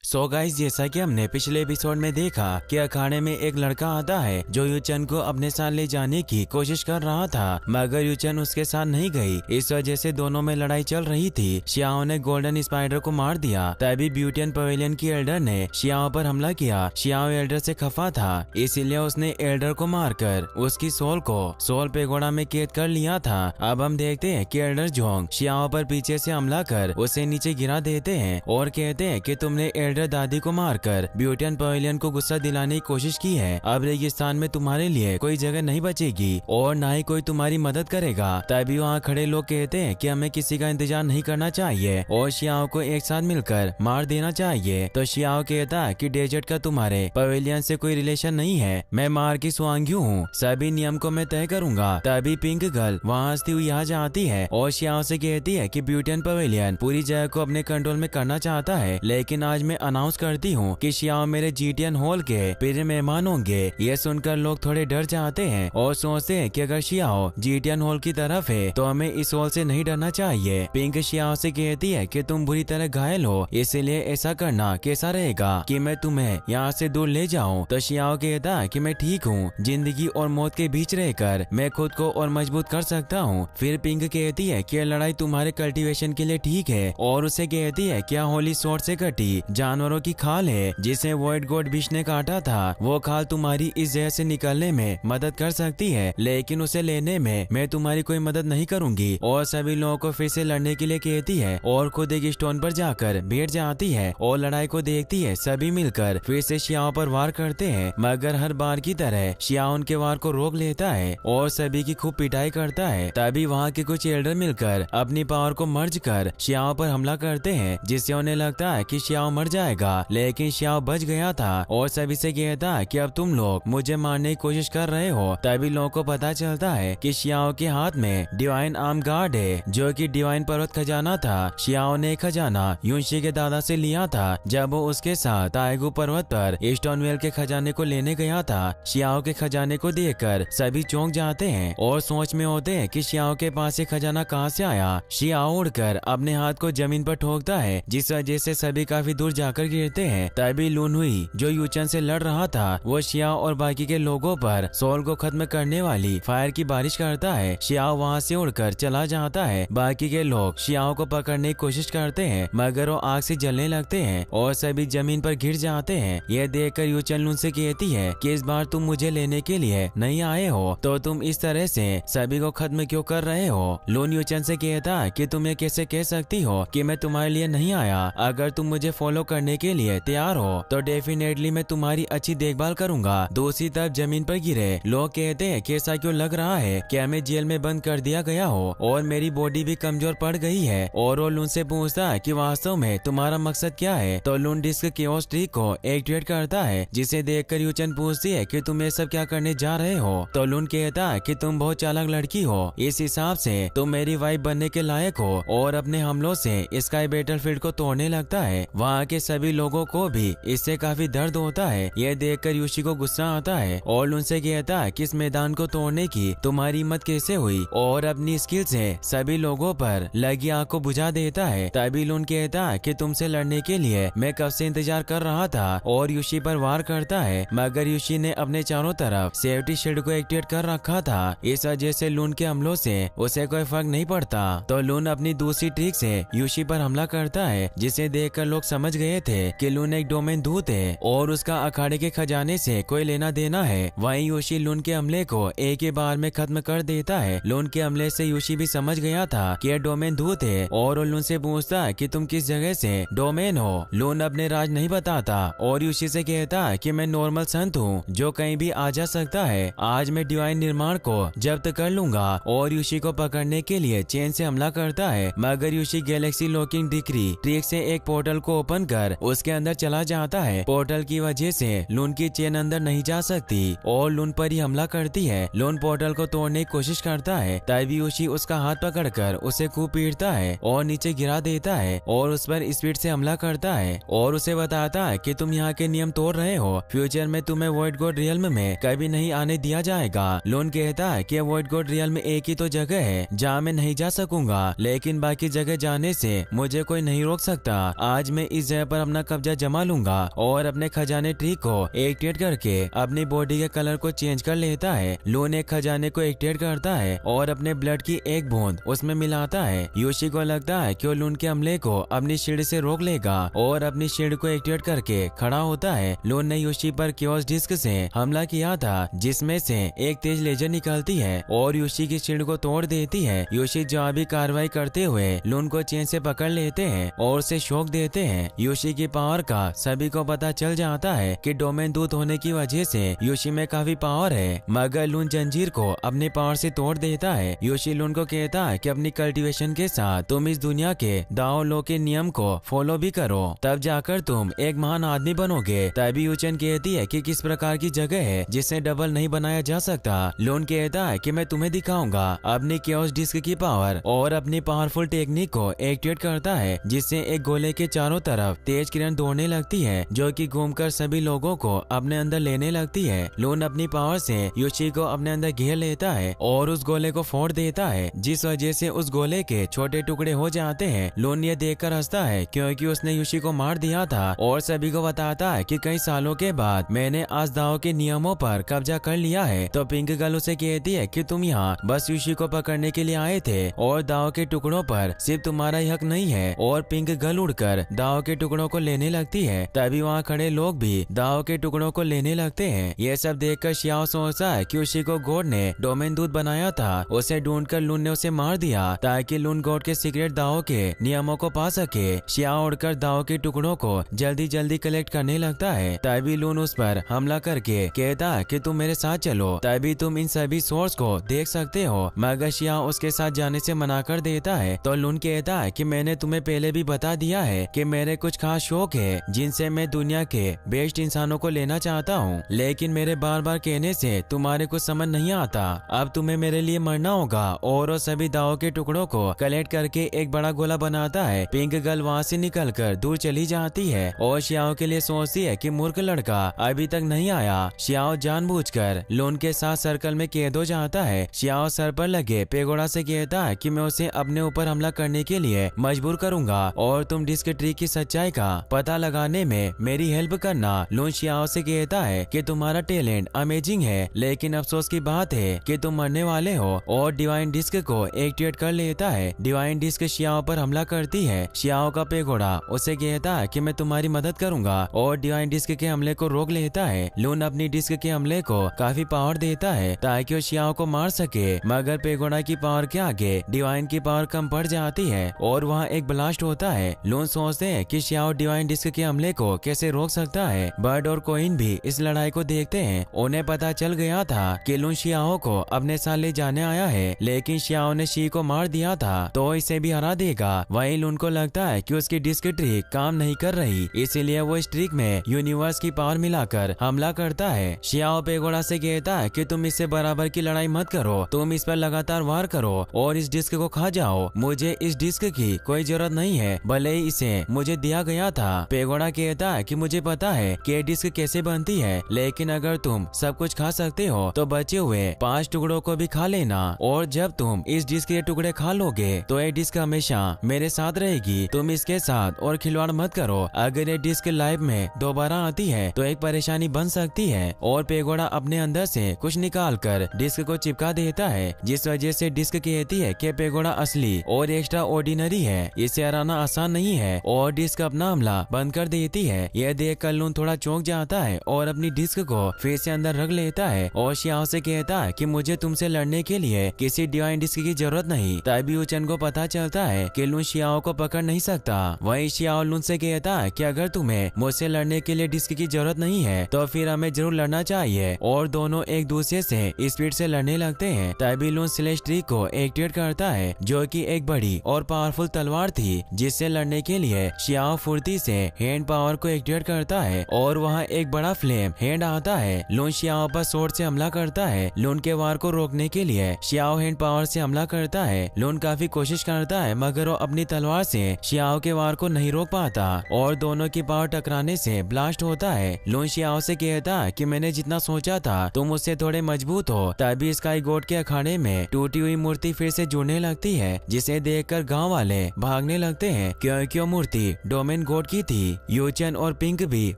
So guys, जैसा कि हमने पिछले एपिसोड में देखा कि अखाड़े में एक लड़का आता है जो यूचन को अपने साथ ले जाने की कोशिश कर रहा था, मगर यूचन उसके साथ नहीं गई। इस वजह से दोनों में लड़ाई चल रही थी। शियाओ ने गोल्डन स्पाइडर को मार दिया। तभी ब्यूटियन पवेलियन की एल्डर ने शियाओ पर हमला किया। शियाओ एल्डर से खफा था, इसीलिए उसने एल्डर को मारकर उसकी सोल को सोल पेगोडा में कैद कर लिया था। अब हम देखते हैं कि एल्डर जोंग शियाओ पर पीछे से हमला कर उसे नीचे गिरा देते हैं और कहते हैं कि तुमने एल्डर दादी को मारकर ब्यूटियन पवेलियन को गुस्सा दिलाने की कोशिश की है। अब रेगिस्तान में तुम्हारे लिए कोई जगह नहीं बचेगी और ना ही कोई तुम्हारी मदद करेगा। तभी वहाँ खड़े लोग कहते हैं कि हमें किसी का इंतजार नहीं करना चाहिए और शियाओ को एक साथ मिलकर मार देना चाहिए। तो शियाओ कहता है कि डेजर्ट का तुम्हारे पवेलियन से कोई रिलेशन नहीं है, मैं मार की स्वांग्यू हूँ, सभी नियम को मैं तय करूंगा। तभी पिंक गर्ल वहाँ हंसती हुई यहाँ जाती है और शियाओ से कहती है कि ब्यूटियन पवेलियन पूरी जगह को अपने कंट्रोल में करना चाहता है, लेकिन आज मैं अनाउंस करती हूँ कि शियाओ मेरे जीटीएन हॉल के प्रिय मेहमान होंगे। ये सुनकर लोग थोड़े डर जाते हैं और सोचते हैं कि अगर शियाओ जीटीएन हॉल की तरफ है तो हमें इस हॉल से नहीं डरना चाहिए। पिंक शियाओ से कहती है कि तुम बुरी तरह घायल हो, इसलिए ऐसा करना कैसा रहेगा कि मैं तुम्हें यहाँ से दूर ले जाऊँ। तो शियाओ कहता है कि मैं ठीक हूँ, जिंदगी और मौत के बीच रहकर मैं खुद को और मजबूत कर सकता हूँ। फिर पिंक कहती है कि लड़ाई तुम्हारे कल्टीवेशन के लिए ठीक है और उसे कहती है क्या होली स्वॉर्ड से कटी जानवरों की खाल है जिसे वॉइड गॉड विश ने काटा था, वो खाल तुम्हारी इस जहर से निकलने में मदद कर सकती है, लेकिन उसे लेने में मैं तुम्हारी कोई मदद नहीं करूंगी। और सभी लोगों को फिर से लड़ने के लिए कहती है और खुद एक स्टोन पर जाकर बैठ जाती है और लड़ाई को देखती है। सभी मिलकर फिर से शियाओ पर वार करते हैं, मगर हर बार की तरह शियाओ उनके वार को रोक लेता है और सभी की खूब पिटाई करता है। तभी वहाँ के कुछ एल्डर मिलकर अपनी पावर को मर्ज कर शियाओ पर हमला करते हैं, जिससे उन्हें लगता है कि शियाओ मर जाएगा, लेकिन शियाओ बच गया था और सभी से कहता है कि अब तुम लोग मुझे मारने की कोशिश कर रहे हो। तभी लोगों को पता चलता है कि शियाओ के हाथ में डिवाइन आर्म गार्ड है, जो कि डिवाइन पर्वत खजाना था। शियाओ ने खजाना यूनशी के दादा से लिया था जब वो उसके साथ ताइगू पर्वत पर स्टोनवेल के खजाने को लेने गया था। शियाओ के खजाने को देखकर सभी चौंक जाते हैं और सोच में होते हैं कि शियाओ के पास ये खजाना कहाँ से आया। शियाओ उड़कर अपने हाथ को जमीन पर ठोकता है, जिस वजह से सभी काफी दूर जाकर गिरते हैं। तभी लून हुई जो यूचन से लड़ रहा था, वो शियाओ और बाकी के लोगों पर सोल को खत्म करने वाली फायर की बारिश करता है। शियाओ वहाँ से उड़कर चला जाता है। बाकी के लोग शियाओ को पकड़ने की कोशिश करते हैं, मगर वो आग से जलने लगते हैं और सभी जमीन पर गिर जाते हैं। यह देखकर यूचन लून से कहती है कि इस बार तुम मुझे लेने के लिए नहीं आए हो, तो तुम इस तरह से सभी को खत्म क्यों कर रहे हो। लून यूचन से कहता है कि तुम ये कैसे कह सकती हो कि मैं तुम्हारे लिए नहीं आया। अगर तुम मुझे फॉलो करने के लिए तैयार हो तो डेफिनेटली मैं तुम्हारी अच्छी देखभाल करूंगा। दूसरी तरफ जमीन पर गिरे लोग कहते हैं कि ऐसा क्यों लग रहा है कि हमें जेल में बंद कर दिया गया हो और मेरी बॉडी भी कमजोर पड़ गई है। और वो लून से पूछता है कि वास्तव में तुम्हारा मकसद क्या है। तो लून डिस्क केओस ट्रिक को एक्टिवेट करता है, जिसे देखकर यूचन पूछती है कि तुम ये सब क्या करने जा रहे हो। तो लून कहता है कि तुम बहुत चालाक लड़की हो, इस हिसाब से तुम मेरी वाइफ बनने के लायक हो, और अपने हमलों से स्काई बैटलफील्ड को तोड़ने लगता है। वहाँ के सभी लोगों को भी इससे काफी दर्द होता है। यह देखकर यूशी को गुस्सा आता है और लून से कहता है कि इस मैदान को तोड़ने की तुम्हारी हिम्मत कैसे हुई, और अपनी स्किल से सभी लोगों पर लगी आग को बुझा देता है। तभी लून कहता है कि तुमसे लड़ने के लिए मैं कब से इंतजार कर रहा था और यूशी पर वार करता है, मगर यूशी ने अपने चारों तरफ सेफ्टी शील्ड को एक्टिवेट कर रखा था। इस वजह से लून के हमलों से उसे कोई फर्क नहीं पड़ता। तो लून अपनी दूसरी ट्रिक से यूशी पर हमला करता है, जिसे देखकर लोग समझ गए थे कि लून एक डोमेन दूत है और उसका अखाड़े के खजाने से कोई लेना देना है। वहीं यूशी लून के हमले को एक ही बार में खत्म कर देता है। लून के हमले से यूशी भी समझ गया था कि यह डोमेन दूत है और लून से पूछता है कि तुम किस जगह से डोमेन हो। लून अपने राज नहीं बताता और यूशी से कहता है कि मैं नॉर्मल संत हूँ जो कहीं भी आ जा सकता है। आज मैं डिवाइन निर्माण को जब्त कर लूंगा। और यूशी को पकड़ने के लिए चेन से हमला करता है, मगर यूशी गैलेक्सी लॉकिंग डिक्री ट्रिक से एक पोर्टल को ओपन कर उसके अंदर चला जाता है। पोर्टल की वजह से लून की चेन अंदर नहीं जा सकती और लून पर ही हमला करती है। लून पोर्टल को तोड़ने की कोशिश करता है, तभी यूशी उसका हाथ पकड़कर उसे खूब पीटता है और नीचे गिरा देता है और उस पर स्पीड से हमला करता है और उसे बताता है कि तुम यहाँ के नियम तोड़ रहे हो, फ्यूचर में तुम्हें वॉइड गॉड रियल्म में कभी नहीं आने दिया जाएगा। लून कहता है कि वॉइड गॉड रियल्म में एक ही तो जगह है जहाँ मैं नहीं जा सकूंगा, लेकिन बाकी जगह जाने से मुझे कोई नहीं रोक सकता। आज मैं इस जगह पर ऊपर अपना कब्जा जमा लूंगा और अपने खजाने ट्री को एक्टिवेट करके अपनी बॉडी के कलर को चेंज कर लेता है। लून एक खजाने को एक्टिवेट करता है और अपने ब्लड की एक बूंद उसमें मिलाता है। योशी को लगता है कि वो लून के हमले को अपनी शील्ड से रोक लेगा और अपनी शील्ड को एक्टिवेट करके खड़ा होता है। लून ने योशी पर क्योस डिस्क से हमला किया था जिसमें से एक तेज लेजर निकलती है और योशी की शील्ड को तोड़ देती है। योशी जवाबी कार्रवाई करते हुए लून को चेन से पकड़ लेते हैं और उसे शॉक देते हैं। योशी की पावर का सभी को पता चल जाता है कि डोमेन दूत होने की वजह से योशी में काफी पावर है, मगर लून जंजीर को अपने पावर से तोड़ देता है। योशी लून को कहता है कि अपनी कल्टीवेशन के साथ तुम इस दुनिया के दाओ लो के नियम को फॉलो भी करो, तब जाकर तुम एक महान आदमी बनोगे। तभी यूचन कहती है कि किस प्रकार की जगह है जिसे डबल नहीं बनाया जा सकता। लून कहता है कि मैं तुम्हें दिखाऊंगा अपनी क्योस डिस्क की पावर और अपनी पावरफुल टेक्निक को एक्टिवेट करता है जिससे एक गोले के चारों तरफ तेज किरण दौड़ने लगती है जो कि घूमकर सभी लोगों को अपने अंदर लेने लगती है। लून अपनी पावर से योशी को अपने अंदर घेर लेता है और उस गोले को फोड़ देता है जिस वजह से उस गोले के छोटे टुकड़े हो जाते हैं। लून ये देखकर हंसता है क्योंकि उसने योशी को मार दिया था और सभी को बताता है कि कई सालों के बाद मैंने आज दाओ के नियमों पर कब्जा कर लिया है। तो पिंक गर्ल उसे कहती है कि तुम यहाँ बस योशी को पकड़ने के लिए आए थे और दाओ के टुकड़ों पर सिर्फ तुम्हारा ही हक नहीं है। और पिंक गर्ल उड़कर दाओ के टुकड़ों को लेने लगती है। तभी वहाँ खड़े लोग भी दाओ के टुकड़ों को लेने लगते हैं। ये सब देखकर शियाओ सोचता है कि योशी को गॉड ने डोमेन दूत बनाया था। उसे ढूंढकर लून ने उसे मार दिया ताकि लून गॉड के सीक्रेट दाओ के नियमों को पा सके। शियाओ उड़कर दाओ के टुकड़ों को जल्दी जल्दी कलेक्ट करने लगता है। तभी लून उस पर हमला करके कहता है कि तुम मेरे साथ चलो, तभी तुम इन सभी सोर्स को देख सकते हो। मगर शियाओ उसके साथ जाने से मना कर देता है। तो लून कहता है कि मैंने तुम्हें पहले भी बता दिया है कि मेरे कुछ खास शौक है जिनसे मैं दुनिया के बेस्ट इंसानों को लेना चाहता हूँ, लेकिन मेरे बार बार कहने से तुम्हारे कुछ समझ नहीं आता। अब तुम्हें मेरे लिए मरना होगा। और वो सभी दाओ के टुकड़ों को कलेक्ट करके एक बड़ा गोला बनाता है। पिंक गर्ल वहाँ से निकलकर दूर चली जाती है और शियाओ के लिए सोचती है कि मूर्ख लड़का अभी तक नहीं आया। शियाओ जानबूझकर लून के साथ सर्कल में कैद हो जाता है। शियाओ सर पर लगे पेगोड़ा से कहता है कि मैं उसे अपने ऊपर हमला करने के लिए मजबूर करूंगा और तुम डिस्क ट्री की सच्चाई का पता लगाने में मेरी हेल्प करना। लून शियाओ से कहता है कि तुम्हारा टैलेंट अमेजिंग है, लेकिन अफसोस की बात है कि तुम मरने वाले हो। और डिवाइन डिस्क को एक्टिवेट कर लेता है। डिवाइन डिस्क शियाओ पर हमला करती है। शियाओ का पेगोड़ा उसे कहता है कि मैं तुम्हारी मदद करूंगा और डिवाइन डिस्क के हमले को रोक लेता है। लून अपनी डिस्क के हमले को काफी पावर देता है ताकि वो शियाओ को मार सके, मगर पेगोड़ा की पावर के आगे डिवाइन की पावर कम पड़ जाती है और वहाँ एक ब्लास्ट होता है। लून सोचते हैं कि शियाओ डिवाइन डिस्क के हमले को कैसे रोक सकता है। बर्ड और कोइन भी इस लड़ाई को देखते हैं। उन्हें पता चल गया था कि लून शियाओ को अपने साथ ले जाने आया है, लेकिन शियाओ ने शी को मार दिया था तो इसे भी हरा देगा। वहीं लून को लगता है कि उसकी डिस्क ट्रिक काम नहीं कर रही, इसीलिए वो इस ट्रिक में यूनिवर्स की पावर मिलाकर हमला करता है। शियाओ पेगोड़ा से कहता है कि तुम इससे बराबर की लड़ाई मत करो, तुम इस पर लगातार वार करो और इस डिस्क को खा जाओ। मुझे इस डिस्क की कोई जरूरत नहीं है, भले ही इसे मुझे दिया गया था। पेगोड़ा कहता है कि मुझे पता है कि डिस्क कैसे बनती है, लेकिन अगर तुम सब कुछ खा सकते हो तो बचे हुए 5 टुकड़ों को भी खा लेना। और जब तुम इस डिस्क के टुकड़े खा लोगे तो ये डिस्क हमेशा मेरे साथ रहेगी। तुम इसके साथ और खिलवाड़ मत करो। अगर ये डिस्क लाइफ में दोबारा आती है तो एक परेशानी बन सकती है। और पेगोड़ा अपने अंदर से कुछ निकाल कर डिस्क को चिपका देता है, जिस वजह से डिस्क कहती है कि पेगोड़ा असली और एक्स्ट्रा ऑर्डिनरी है, इसे हराना आसान नहीं है और डिस्क अपना हमला बंद कर देती है। यह देख कर लून थोड़ा चौंक जाता है और अपनी डिस्क को फिर से अंदर रख लेता है और शियाओ से कहता है कि मुझे तुमसे लड़ने के लिए किसी डिवाइन डिस्क की जरूरत नहीं। तभी यूचन को पता चलता है कि लून शियाओ को पकड़ नहीं सकता। वहीं शियाओ लून से कहता है कि अगर तुम्हें मुझसे लड़ने के लिए डिस्क की जरूरत नहीं है तो फिर हमें जरूर लड़ना चाहिए। और दोनों एक दूसरे से स्पीड से लड़ने लगते हैं। तभी लून स्लेश ट्री को एक्टिवेट करता है जो कि एक बड़ी और पावरफुल तलवार थी, जिससे लड़ने के लिए शियाओ फुर्ती से हैंड पावर को एक्टिवेट करता है और वहाँ एक बड़ा फ्लेम हैंड आता है। लून शियाओ पर स्वॉर्ड से हमला करता है। लून के वार को रोकने के लिए शियाओ हैंड पावर से हमला करता है। लून काफी कोशिश करता है मगर वो अपनी तलवार से शियाओ के वार को नहीं रोक पाता और दोनों की पावर टकराने से ब्लास्ट होता है। लून शियाओ से कहता है कि मैंने जितना सोचा था तुम उससे थोड़े मजबूत हो। तभी स्काई गॉड के अखाड़े में टूटी हुई मूर्ति फिर से जुड़ने लगती है, जिसे देखकर गांव वाले भागने लगते हैं क्योंकि वो मूर्ति डोमेन गोड की थी। यूचन और पिंक भी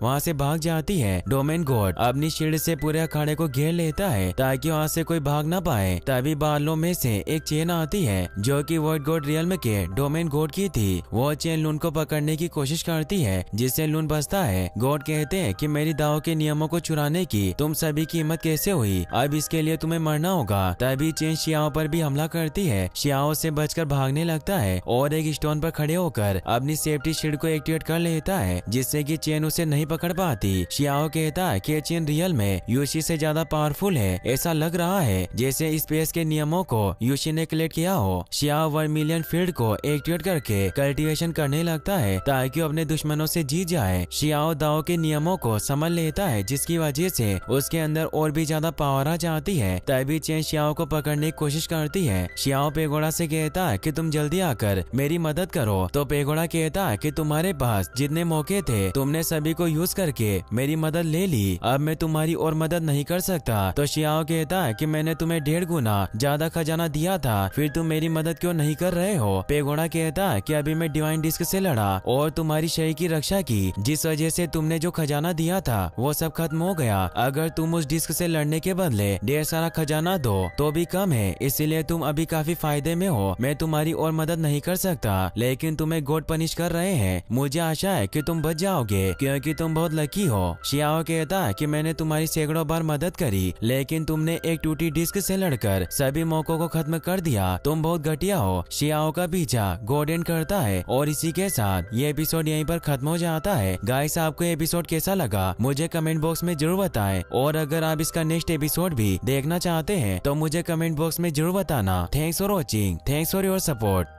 वहाँ से भाग जाती है। डोमेन गोड अपनी शील्ड से पूरे अखाड़े को घेर लेता है ताकि वहाँ से कोई भाग ना पाए। तभी बालों में से एक चेन आती है जो कि वॉइड गॉड रियल्म के डोमेन गोड की थी। वो चेन लून को पकड़ने की कोशिश करती है जिससे लून बचता है। गॉड कहते हैं कि मेरी दाव के नियमों को चुराने की तुम सभी की हिम्मत कैसे हुई, अब इसके लिए तुम्हें मरना होगा। तभी चेन शियाओ पर भी हमला करती है। शियाओ से बचकर भागने लगता है और एक स्टोन पर खड़े होकर अपनी सेफ्टी शील्ड को एक्टिवेट कर लेता है जिससे कि चेन उसे नहीं पकड़ पाती। शियाओ कहता है कि चेन रियल में यूशी से ज्यादा पावरफुल है। ऐसा लग रहा है जैसे स्पेस के नियमों को यूशी ने क्रिएट किया हो। शियाओ वर्मिलियन फील्ड को एक्टिवेट करके कल्टीवेशन करने लगता है ताकि अपने दुश्मनों से जीत जाए। शियाओ दाओ के नियमों को समझ लेता है जिसकी वजह से उसके अंदर और भी ज्यादा पावर आ जाती है। तभी चेन शियाओ को पकड़ने की कोशिश करती है। शियाओ पेगोड़ा से कहता है कि तुम जल्दी आकर मेरी मदद करो। तो पेगोड़ा कहता है कि तुम्हारे पास जितने मौके थे तुमने सभी को यूज करके मेरी मदद ले ली, अब मैं तुम्हारी और मदद नहीं कर सकता। तो शियाओ कहता है कि मैंने तुम्हें 1.5 गुना ज्यादा खजाना दिया था, फिर तुम मेरी मदद क्यों नहीं कर रहे हो। पेगोड़ा कहता है कि अभी मैं डिवाइन डिस्क से लड़ा और तुम्हारी शरीर की रक्षा की, जिस वजह से तुमने जो खजाना दिया था वो सब खत्म हो गया। अगर तुम उस डिस्क से लड़ने के बदले ढेर सारा खजाना दो तो भी कम है, इसीलिए तुम अभी काफी फायदे में हो। मैं तुम्हारी और मदद नहीं कर सकता, लेकिन तुम्हें गॉड पनिश कर रहे हैं। मुझे आशा है कि तुम बच जाओगे क्योंकि तुम बहुत लकी हो। शियाओ कहता है कि मैंने तुम्हारी सैकड़ों बार मदद करी, लेकिन तुमने एक टूटी डिस्क से लड़कर सभी मौकों को खत्म कर दिया। तुम बहुत घटिया हो। शियाओ का पीछा गॉड एंड करता है और इसी के साथ ये एपिसोड यहीं पर खत्म हो जाता है। गाइस, आपको ये एपिसोड कैसा लगा मुझे कमेंट बॉक्स में जरूर बताएं, और अगर आप इसका नेक्स्ट एपिसोड भी देखना चाहते हैं तो मुझे कमेंट बॉक्स में जरूर बताना। Thanks for watching, thanks for your support.